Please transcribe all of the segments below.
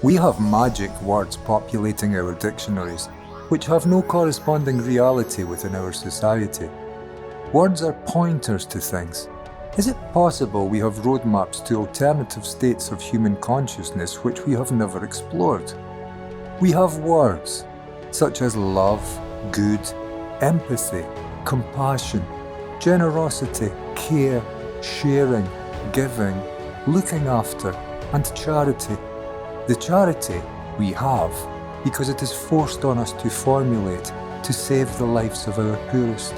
We have magic words populating our dictionaries, which have no corresponding reality within our society. Words are pointers to things. Is it possible we have roadmaps to alternative states of human consciousness which we have never explored? We have words such as love, good, empathy, compassion, generosity, care, sharing, giving, looking after, and charity. The charity we have because it is forced on us to formulate to save the lives of our poorest.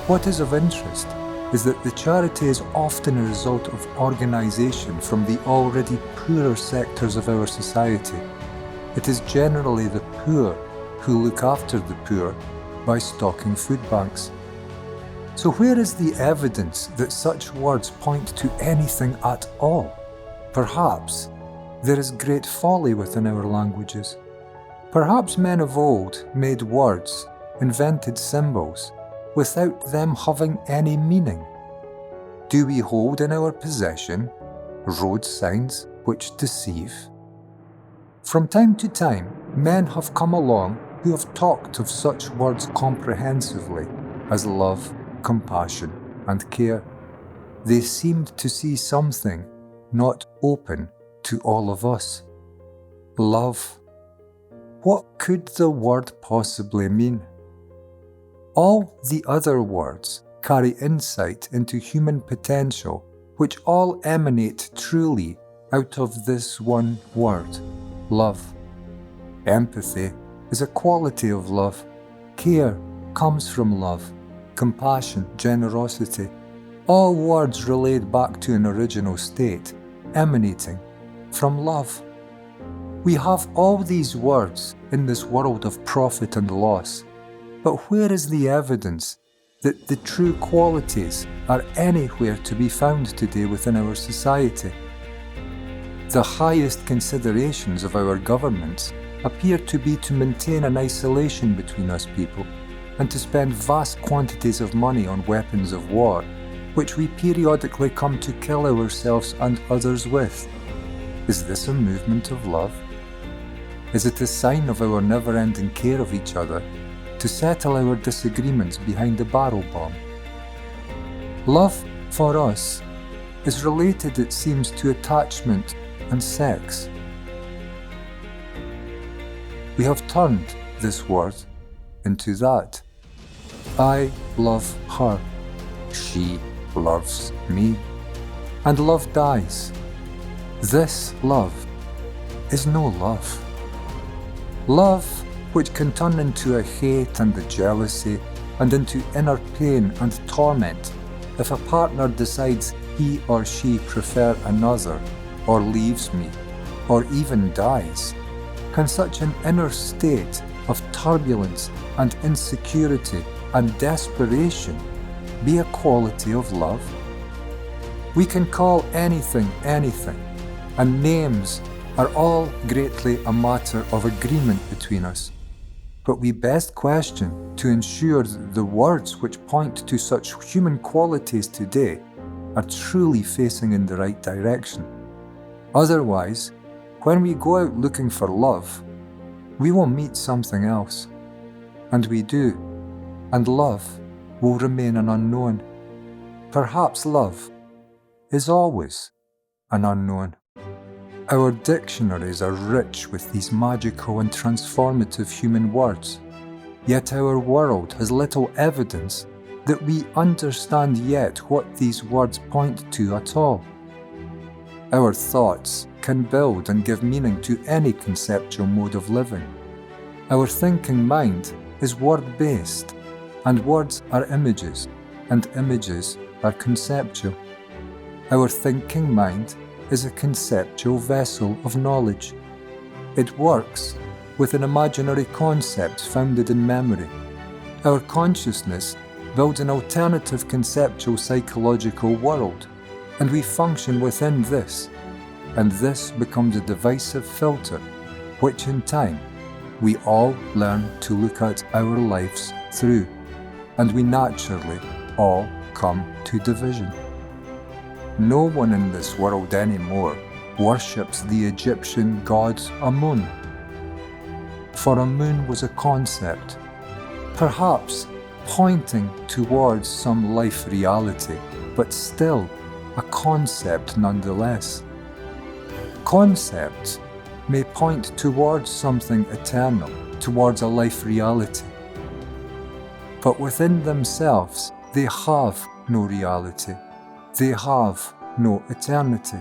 What is of interest is that the charity is often a result of organisation from the already poorer sectors of our society. It is generally the poor who look after the poor by stocking food banks. So where is the evidence that such words point to anything at all? Perhaps there is great folly within our languages. Perhaps men of old made words, invented symbols, without them having any meaning. Do we hold in our possession road signs which deceive? From time to time, men have come along who have talked of such words comprehensively as love, compassion, and care. They seemed to see something not open to all of us. Love. What could the word possibly mean? All the other words carry insight into human potential, which all emanate truly out of this one word, love. Empathy is a quality of love. Care comes from love. Compassion, generosity, all words relate back to an original state, emanating from love. We have all these words in this world of profit and loss, but where is the evidence that the true qualities are anywhere to be found today within our society? The highest considerations of our governments appear to be to maintain an isolation between us people and to spend vast quantities of money on weapons of war, which we periodically come to kill ourselves and others with. Is this a movement of love? Is it a sign of our never-ending care of each other to settle our disagreements behind a barrel bomb? Love, for us, is related, it seems, to attachment and sex. We have turned this word into that. I love her. She loves me. And love dies. This love is no love. Love, which can turn into a hate and a jealousy and into inner pain and torment if a partner decides he or she prefer another, or leaves me, or even dies. Can such an inner state of turbulence and insecurity and desperation be a quality of love? We can call anything anything, and names are all greatly a matter of agreement between us. But we best question to ensure that the words which point to such human qualities today are truly facing in the right direction. Otherwise, when we go out looking for love, we will meet something else. And we do, and love will remain an unknown. Perhaps love is always an unknown. Our dictionaries are rich with these magical and transformative human words, yet our world has little evidence that we understand yet what these words point to at all. Our thoughts can build and give meaning to any conceptual mode of living. Our thinking mind is word-based, and words are images, and images are conceptual. Our thinking mind is a conceptual vessel of knowledge. It works with an imaginary concept founded in memory. Our consciousness builds an alternative conceptual psychological world, and we function within this, and this becomes a divisive filter, which in time we all learn to look at our lives through, and we naturally all come to division. No one in this world anymore worships the Egyptian god Amun. For Amun was a concept, perhaps pointing towards some life reality, but still a concept nonetheless. Concepts may point towards something eternal, towards a life reality. But within themselves, they have no reality. They have no eternity.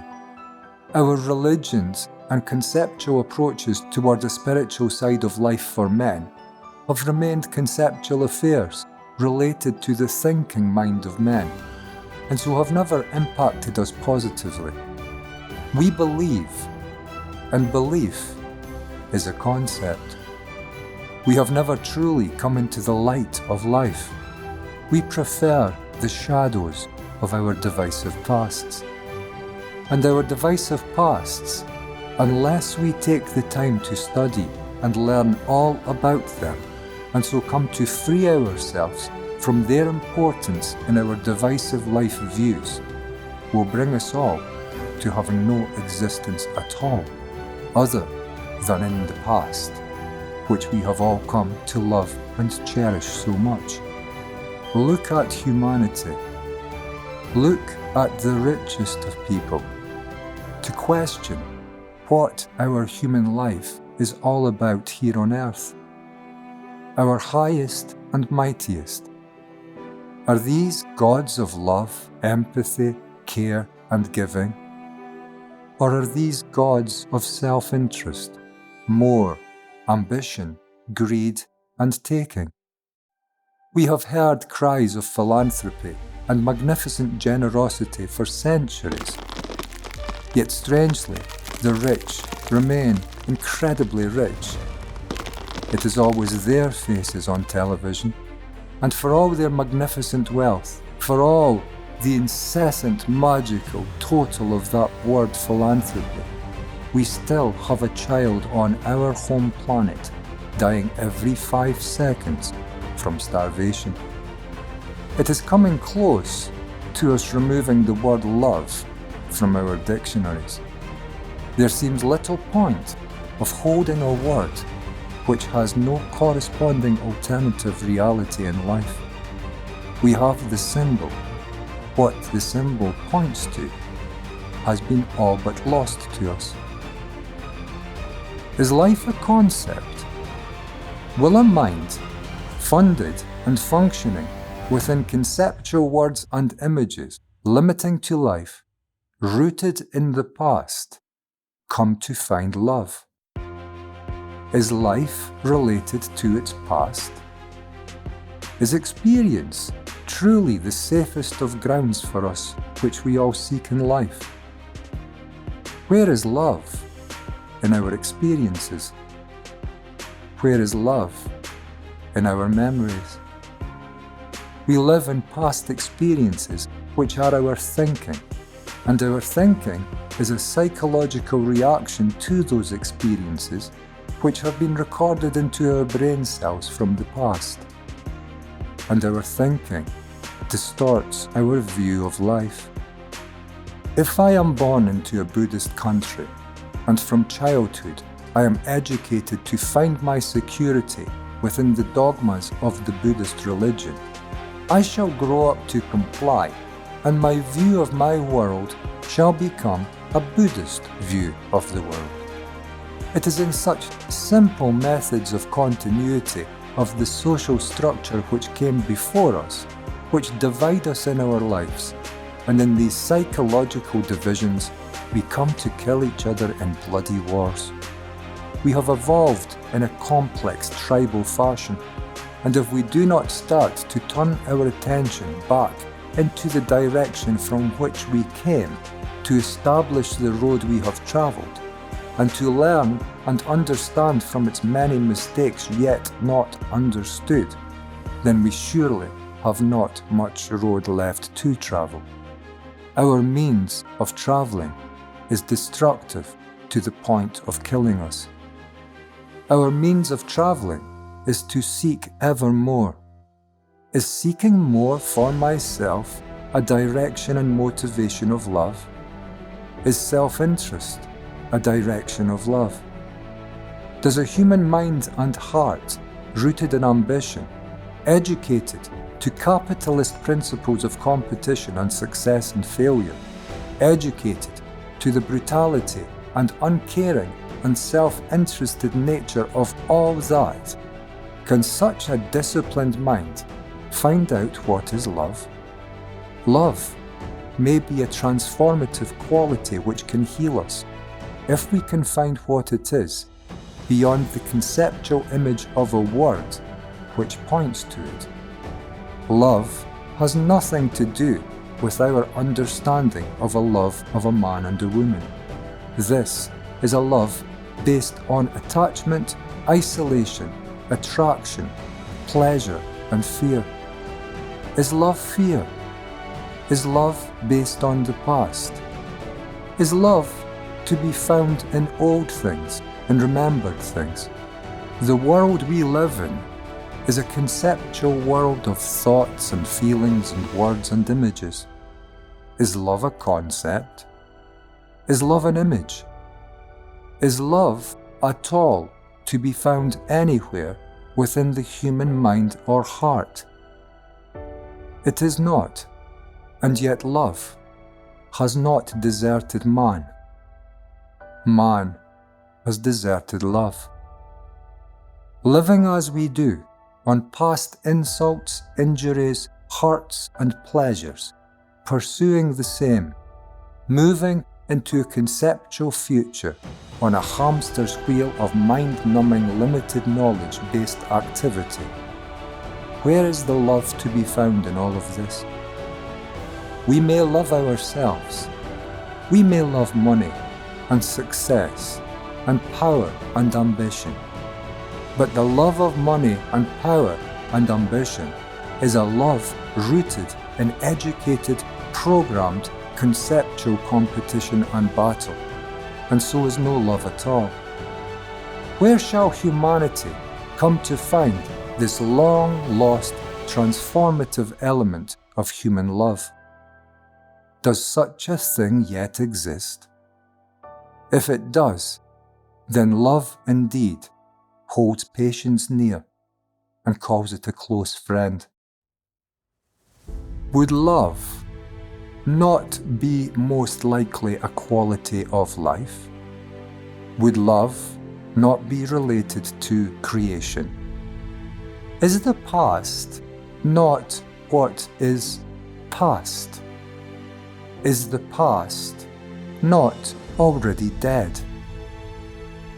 Our religions and conceptual approaches toward the spiritual side of life for men have remained conceptual affairs related to the thinking mind of men, and so have never impacted us positively. We believe, and belief is a concept. We have never truly come into the light of life. We prefer the shadows of our divisive pasts. And our divisive pasts, unless we take the time to study and learn all about them, and so come to free ourselves from their importance in our divisive life views, will bring us all to having no existence at all, other than in the past, which we have all come to love and cherish so much. Look at humanity. Look at the richest of people, to question what our human life is all about here on earth. Our highest and mightiest. Are these gods of love, empathy, care, and giving? Or are these gods of self-interest, more, ambition, greed, and taking? We have heard cries of philanthropy and magnificent generosity for centuries. Yet strangely, the rich remain incredibly rich. It is always their faces on television, and for all their magnificent wealth, for all the incessant magical total of that word philanthropy, we still have a child on our home planet dying every 5 seconds from starvation. It is coming close to us removing the word love from our dictionaries. There seems little point of holding a word which has no corresponding alternative reality in life. We have the symbol. What the symbol points to has been all but lost to us. Is life a concept? Will a mind, funded and functioning within conceptual words and images, limiting to life, rooted in the past, come to find love? Is life related to its past? Is experience truly the safest of grounds for us which we all seek in life? Where is love in our experiences? Where is love in our memories? We live in past experiences which are our thinking, and our thinking is a psychological reaction to those experiences which have been recorded into our brain cells from the past. And our thinking distorts our view of life. If I am born into a Buddhist country, and from childhood I am educated to find my security within the dogmas of the Buddhist religion, I shall grow up to comply, and my view of my world shall become a Buddhist view of the world. It is in such simple methods of continuity of the social structure which came before us, which divide us in our lives, and in these psychological divisions we come to kill each other in bloody wars. We have evolved in a complex tribal fashion, and if we do not start to turn our attention back into the direction from which we came, to establish the road we have travelled, and to learn and understand from its many mistakes yet not understood, then we surely have not much road left to travel. Our means of travelling is destructive to the point of killing us. Our means of travelling is to seek ever more. Is seeking more for myself a direction and motivation of love? Is self-interest a direction of love? Does a human mind and heart, rooted in ambition, educated to capitalist principles of competition and success and failure, educated to the brutality and uncaring and self-interested nature of all that, can such a disciplined mind find out what is love? Love may be a transformative quality which can heal us if we can find what it is beyond the conceptual image of a word which points to it. Love has nothing to do with our understanding of a love of a man and a woman. This is a love based on attachment, isolation, attraction, pleasure, and fear. Is love fear? Is love based on the past? Is love to be found in old things and remembered things? The world we live in is a conceptual world of thoughts and feelings and words and images. Is love a concept? Is love an image? Is love at all to be found anywhere within the human mind or heart? It is not, and yet love has not deserted man. Man has deserted love. Living as we do on past insults, injuries, hurts, and pleasures, pursuing the same, moving into a conceptual future on a hamster's wheel of mind-numbing limited knowledge-based activity. Where is the love to be found in all of this? We may love ourselves. We may love money and success and power and ambition. But the love of money and power and ambition is a love rooted in educated, programmed, conceptual competition and battle, and so is no love at all. Where shall humanity come to find this long-lost, transformative element of human love? Does such a thing yet exist? If it does, then love indeed holds patience near and calls it a close friend. Would love not be most likely a quality of life? Would love not be related to creation? Is the past not what is past? Is the past not already dead?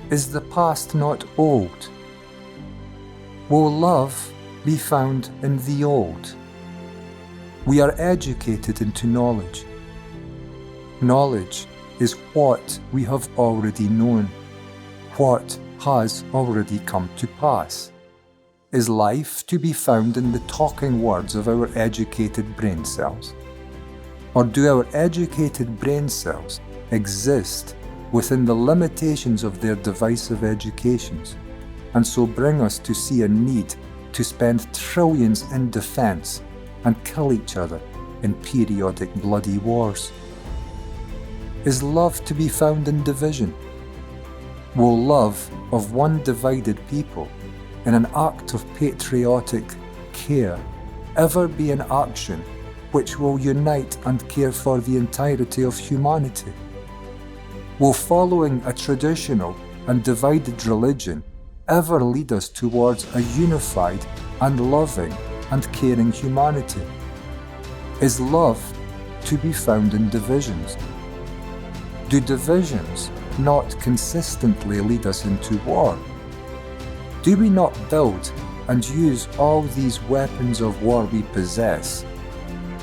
Is the past not old? Will love be found in the old? We are educated into knowledge. Knowledge is what we have already known, what has already come to pass. Is life to be found in the talking words of our educated brain cells? Or do our educated brain cells exist within the limitations of their divisive educations, and so bring us to see a need to spend trillions in defense and kill each other in periodic bloody wars? Is love to be found in division? Will love of one divided people in an act of patriotic care ever be an action which will unite and care for the entirety of humanity? Will following a traditional and divided religion ever lead us towards a unified and loving and caring humanity? Is love to be found in divisions? Do divisions not consistently lead us into war? Do we not build and use all these weapons of war we possess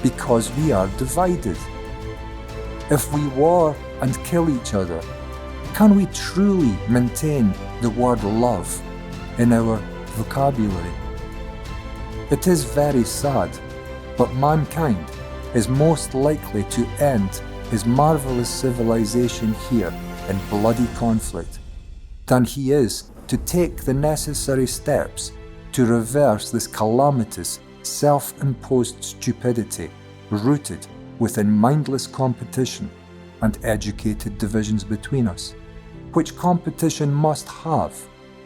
because we are divided? If we war and kill each other, can we truly maintain the word love in our vocabulary? It is very sad, but mankind is most likely to end his marvelous civilization here in bloody conflict than he is to take the necessary steps to reverse this calamitous, self-imposed stupidity rooted within mindless competition and educated divisions between us, which competition must have,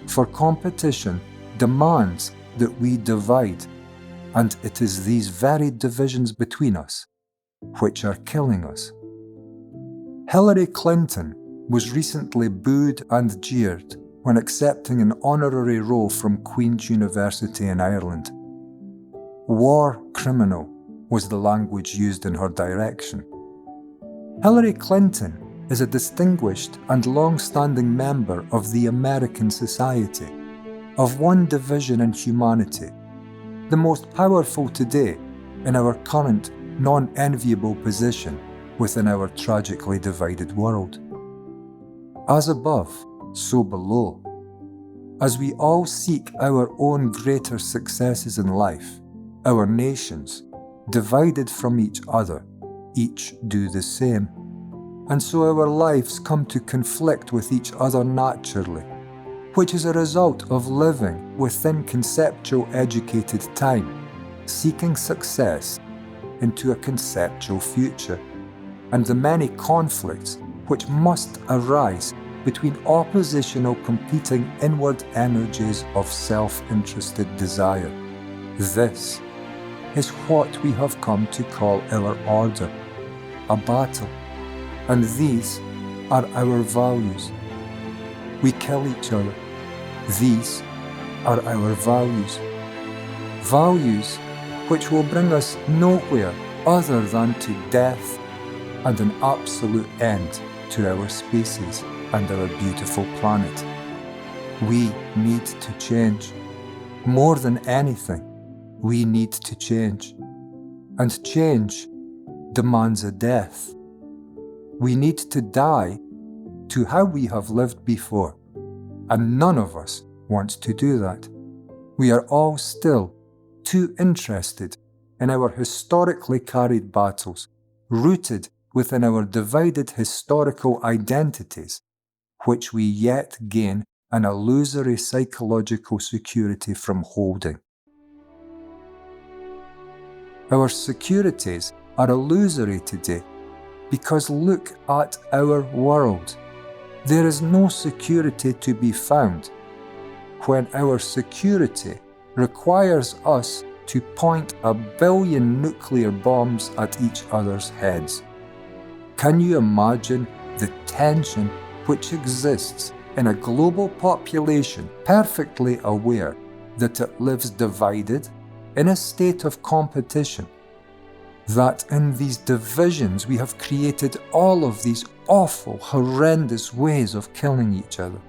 for competition demands that we divide, and it is these very divisions between us which are killing us. Hillary Clinton was recently booed and jeered when accepting an honorary role from Queen's University in Ireland. War criminal was the language used in her direction. Hillary Clinton is a distinguished and long-standing member of the American society, of one division in humanity, the most powerful today in our current non-enviable position within our tragically divided world. As above, so below. As we all seek our own greater successes in life, our nations, divided from each other, each do the same. And so our lives come to conflict with each other naturally, which is a result of living within conceptual educated time, seeking success into a conceptual future, and the many conflicts which must arise between oppositional competing inward energies of self-interested desire. This is what we have come to call our order, a battle, and these are our values. We kill each other. These are our values. Values which will bring us nowhere other than to death and an absolute end to our species and our beautiful planet. We need to change. More than anything, we need to change. And change demands a death. We need to die to how we have lived before, and none of us wants to do that. We are all still too interested in our historically carried battles, rooted within our divided historical identities, which we yet gain an illusory psychological security from holding. Our securities are illusory today because look at our world. There is no security to be found when our security requires us to point 1 billion nuclear bombs at each other's heads. Can you imagine the tension which exists in a global population perfectly aware that it lives divided in a state of competition? That in these divisions we have created all of these awful, horrendous ways of killing each other,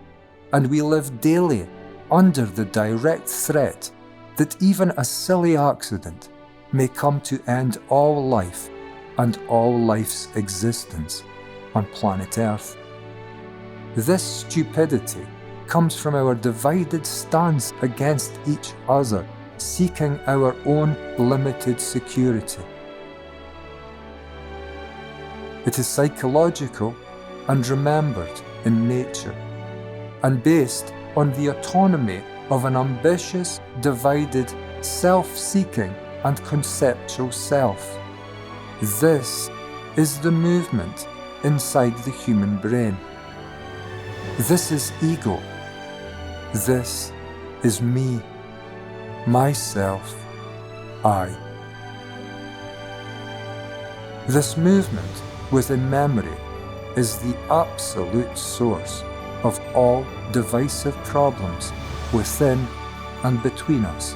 and we live daily under the direct threat that even a silly accident may come to end all life and all life's existence on planet Earth. This stupidity comes from our divided stance against each other, seeking our own limited security. It is psychological and remembered in nature, and based on the autonomy of an ambitious, divided, self-seeking and conceptual self. This is the movement inside the human brain. This is ego. This is me, myself, I. This movement within memory is the absolute source of all divisive problems within and between us.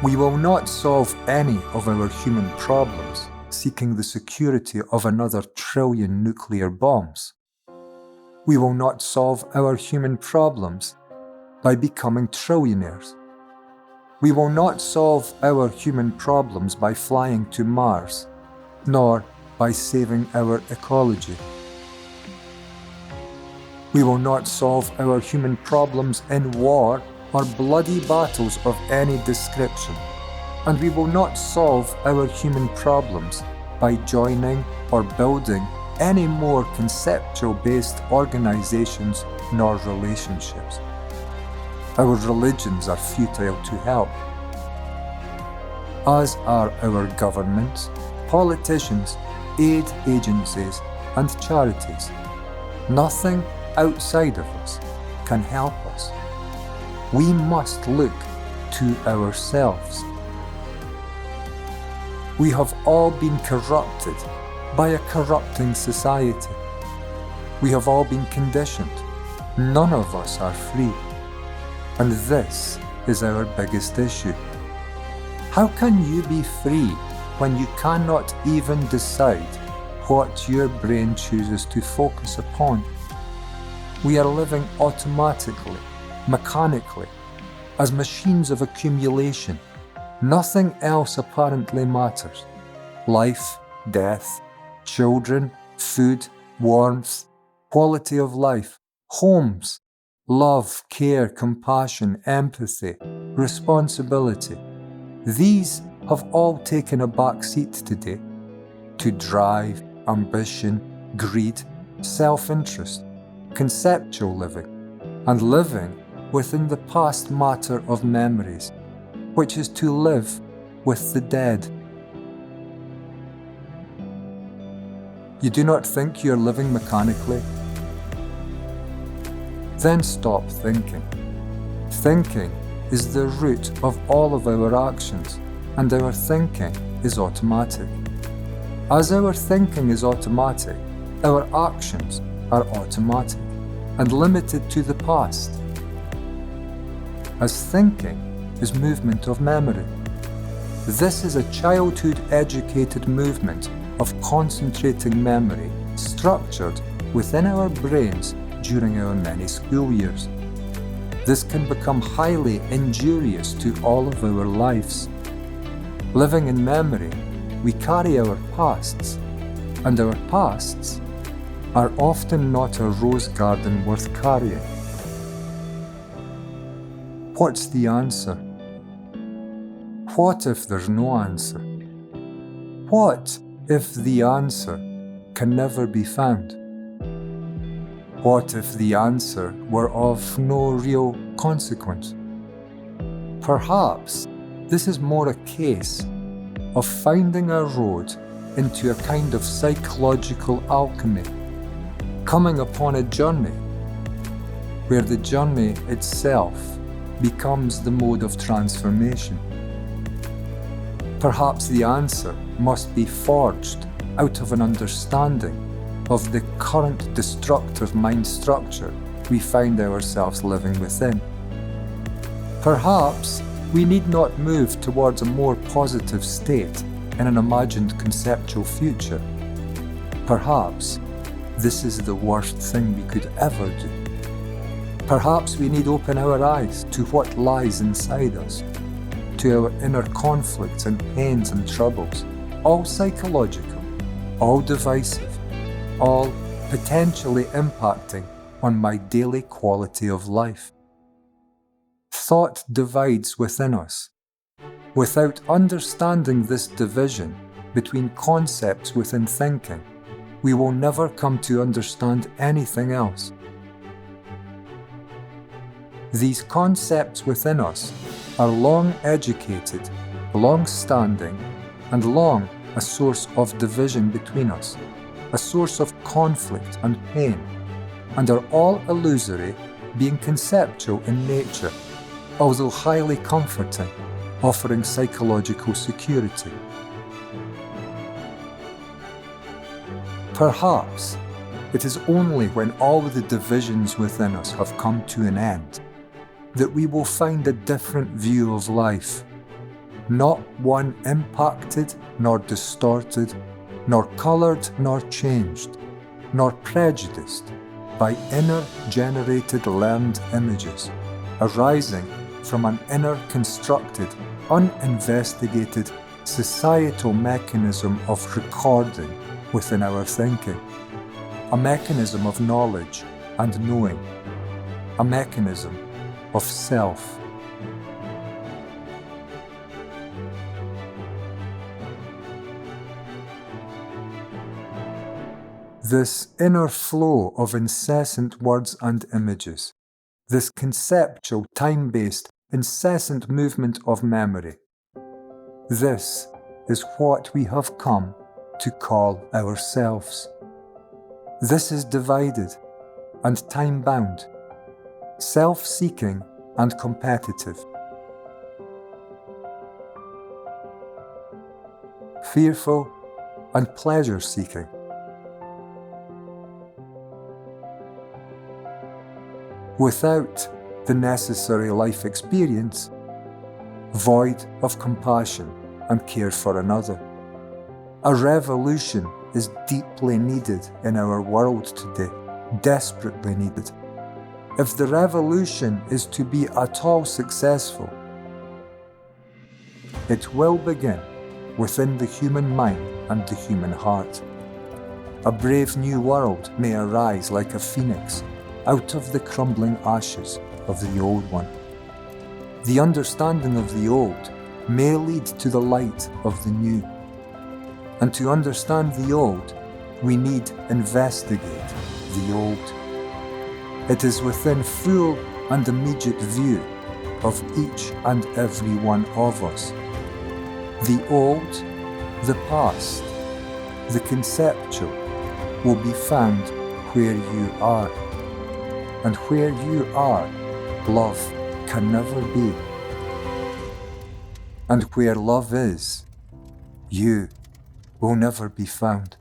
We will not solve any of our human problems seeking the security of another trillion nuclear bombs. We will not solve our human problems by becoming trillionaires. We will not solve our human problems by flying to Mars, nor by saving our ecology. We will not solve our human problems in war or bloody battles of any description, and we will not solve our human problems by joining or building any more conceptual-based organizations nor relationships. Our religions are futile to help, as are our governments, politicians, aid agencies and charities. Nothing outside of us can help us. We must look to ourselves. We have all been corrupted by a corrupting society. We have all been conditioned. None of us are free. And this is our biggest issue. How can you be free when you cannot even decide what your brain chooses to focus upon? We are living automatically, mechanically, as machines of accumulation. Nothing else apparently matters. Life, death, children, food, warmth, quality of life, homes, love, care, compassion, empathy, responsibility. These have all taken a back seat today to drive, ambition, greed, self-interest, conceptual living, and living within the past matter of memories, which is to live with the dead. You do not think you are living mechanically? Then stop thinking. Thinking is the root of all of our actions, and our thinking is automatic. As our thinking is automatic, our actions are automatic and limited to the past. As thinking is movement of memory. This is a childhood-educated movement of concentrating memory structured within our brains during our many school years. This can become highly injurious to all of our lives. Living in memory, we carry our pasts, and our pasts are often not a rose garden worth carrying. What's the answer? What if there's no answer? What if the answer can never be found? What if the answer were of no real consequence? Perhaps this is more a case of finding a road into a kind of psychological alchemy, coming upon a journey where the journey itself becomes the mode of transformation. Perhaps the answer must be forged out of an understanding of the current destructive mind structure we find ourselves living within. Perhaps we need not move towards a more positive state in an imagined conceptual future. Perhaps this is the worst thing we could ever do. Perhaps we need open our eyes to what lies inside us, to our inner conflicts and pains and troubles, all psychological, all divisive, all potentially impacting on my daily quality of life. Thought divides within us. Without understanding this division between concepts within thinking, we will never come to understand anything else. These concepts within us are long educated, long-standing, and long a source of division between us, a source of conflict and pain, and are all illusory, being conceptual in nature, although highly comforting, offering psychological security. Perhaps it is only when all the divisions within us have come to an end that we will find a different view of life, not one impacted nor distorted, nor coloured nor changed, nor prejudiced by inner-generated learned images arising from an inner-constructed, uninvestigated societal mechanism of recording within our thinking, a mechanism of knowledge and knowing, a mechanism of self. This inner flow of incessant words and images, this conceptual, time-based, incessant movement of memory, this is what we have come to call ourselves. This is divided and time-bound, self-seeking and competitive, fearful and pleasure-seeking, without the necessary life experience, void of compassion and care for another. A revolution is deeply needed in our world today, desperately needed. If the revolution is to be at all successful, it will begin within the human mind and the human heart. A brave new world may arise like a phoenix out of the crumbling ashes of the old one. The understanding of the old may lead to the light of the new. And to understand the old, we need investigate the old. It is within full and immediate view of each and every one of us. The old, the past, the conceptual will be found where you are. And where you are, love can never be. And where love is, you will never be found.